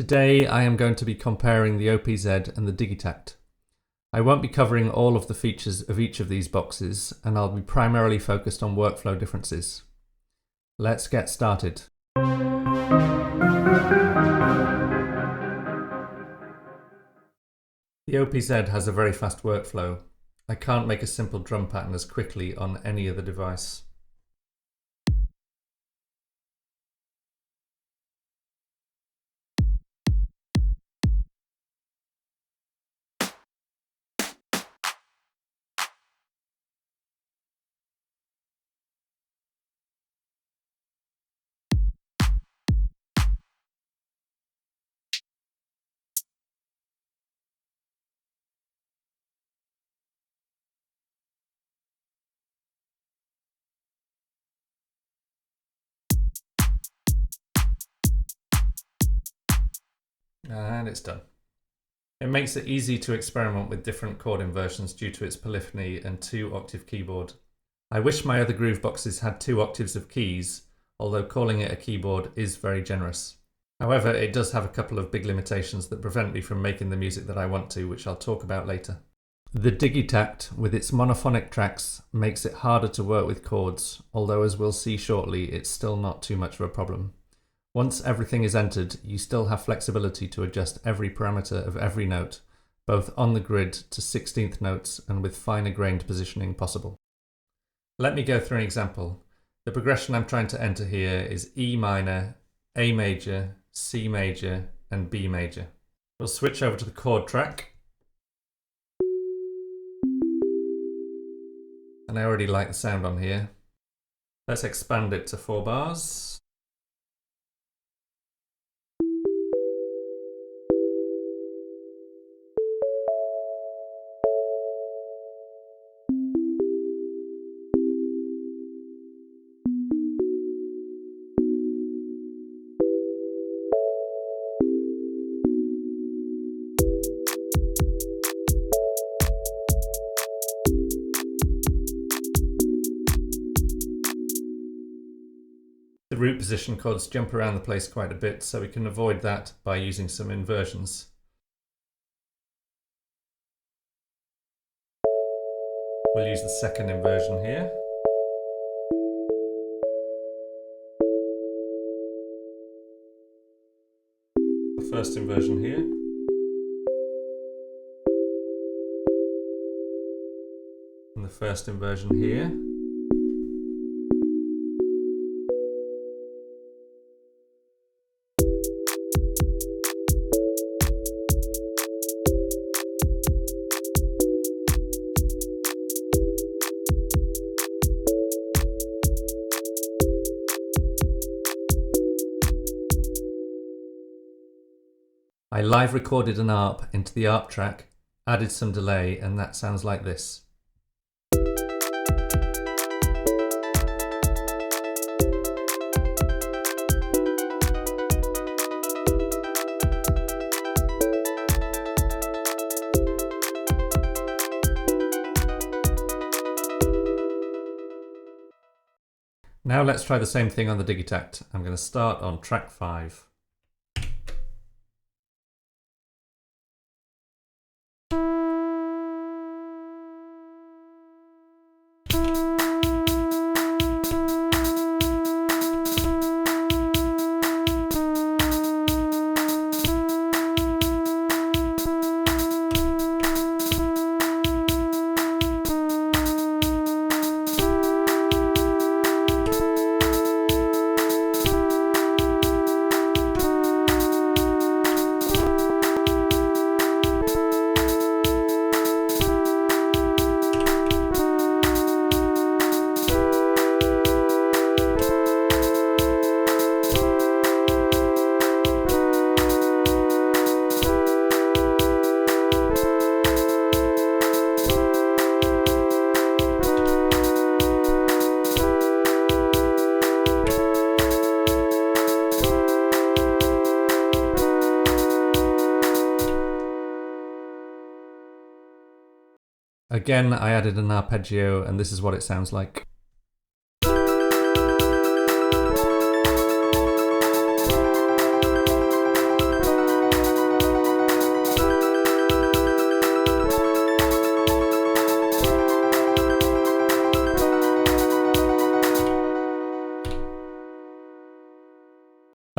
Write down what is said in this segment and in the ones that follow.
Today I am going to be comparing the OPZ and the Digitakt. I won't be covering all of the features of each of these boxes, and I'll be primarily focused on workflow differences. Let's get started. The OPZ has a very fast workflow. I can't make a simple drum pattern as quickly on any other device. And it's done. It makes it easy to experiment with different chord inversions due to its polyphony and 2-octave keyboard. I wish my other groove boxes had 2 octaves of keys, although calling it a keyboard is very generous. However, it does have a couple of big limitations that prevent me from making the music that I want to, which I'll talk about later. The Digitakt, with its monophonic tracks, makes it harder to work with chords, although as we'll see shortly, it's still not too much of a problem. Once everything is entered, you still have flexibility to adjust every parameter of every note, both on the grid to 16th notes and with finer grained positioning possible. Let me go through an example. The progression I'm trying to enter here is E minor, A major, C major, and B major. We'll switch over to the chord track. And I already like the sound on here. Let's expand it to 4 bars. The root position chords jump around the place quite a bit, so we can avoid that by using some inversions. We'll use the second inversion here. The first inversion here. And the first inversion here. I live recorded an ARP into the ARP track, added some delay, and that sounds like this. Now let's try the same thing on the Digitakt. I'm going to start on track 5. Again, I added an arpeggio, and this is what it sounds like.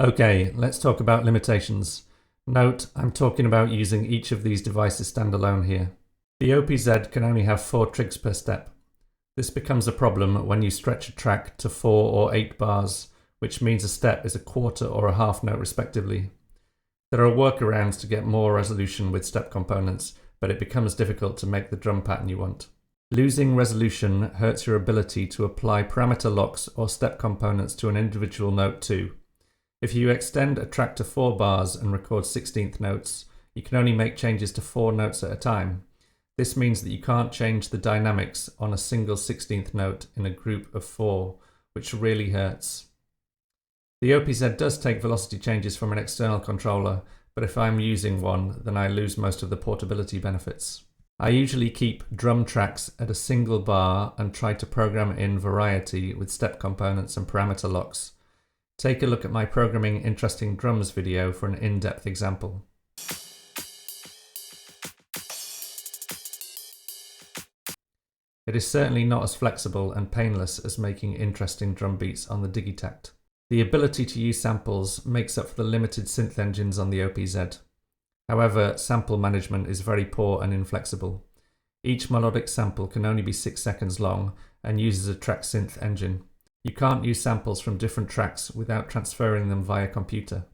Okay, let's talk about limitations. Note, I'm talking about using each of these devices standalone here. The OPZ can only have 4 trigs per step. This becomes a problem when you stretch a track to 4 or 8 bars, which means a step is a quarter or a half note respectively. There are workarounds to get more resolution with step components, but it becomes difficult to make the drum pattern you want. Losing resolution hurts your ability to apply parameter locks or step components to an individual note too. If you extend a track to 4 bars and record 16th notes, you can only make changes to 4 notes at a time. This means that you can't change the dynamics on a single 16th note in a group of 4, which really hurts. The OPZ does take velocity changes from an external controller, but if I'm using one, then I lose most of the portability benefits. I usually keep drum tracks at a single bar and try to program in variety with step components and parameter locks. Take a look at my Programming Interesting Drums video for an in-depth example. It is certainly not as flexible and painless as making interesting drum beats on the Digitakt. The ability to use samples makes up for the limited synth engines on the OPZ. However, sample management is very poor and inflexible. Each melodic sample can only be 6 seconds long and uses a track synth engine. You can't use samples from different tracks without transferring them via computer.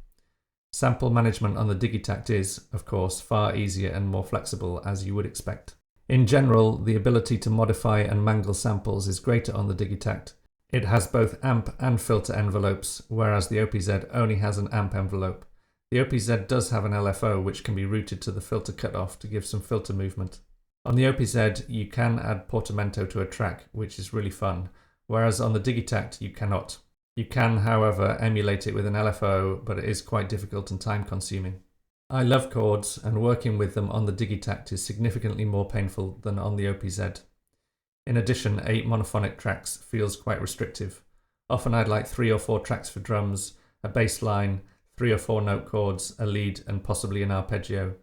Sample management on the Digitakt is, of course, far easier and more flexible, as you would expect. In general, the ability to modify and mangle samples is greater on the Digitakt. It has both amp and filter envelopes, whereas the OPZ only has an amp envelope. The OPZ does have an LFO which can be routed to the filter cutoff to give some filter movement. On the OPZ, you can add portamento to a track, which is really fun, whereas on the Digitakt you cannot. You can, however, emulate it with an LFO, but it is quite difficult and time consuming. I love chords, and working with them on the Digitakt is significantly more painful than on the OPZ. In addition, 8 monophonic tracks feels quite restrictive. Often I'd like 3 or 4 tracks for drums, a bass line, 3 or 4 note chords, a lead, and possibly an arpeggio.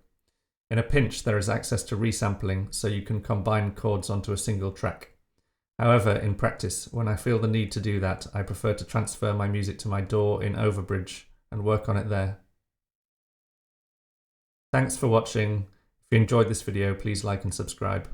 In a pinch, there is access to resampling, so you can combine chords onto a single track. However, in practice, when I feel the need to do that, I prefer to transfer my music to my DAW in Overbridge and work on it there. Thanks for watching. If you enjoyed this video, please like and subscribe.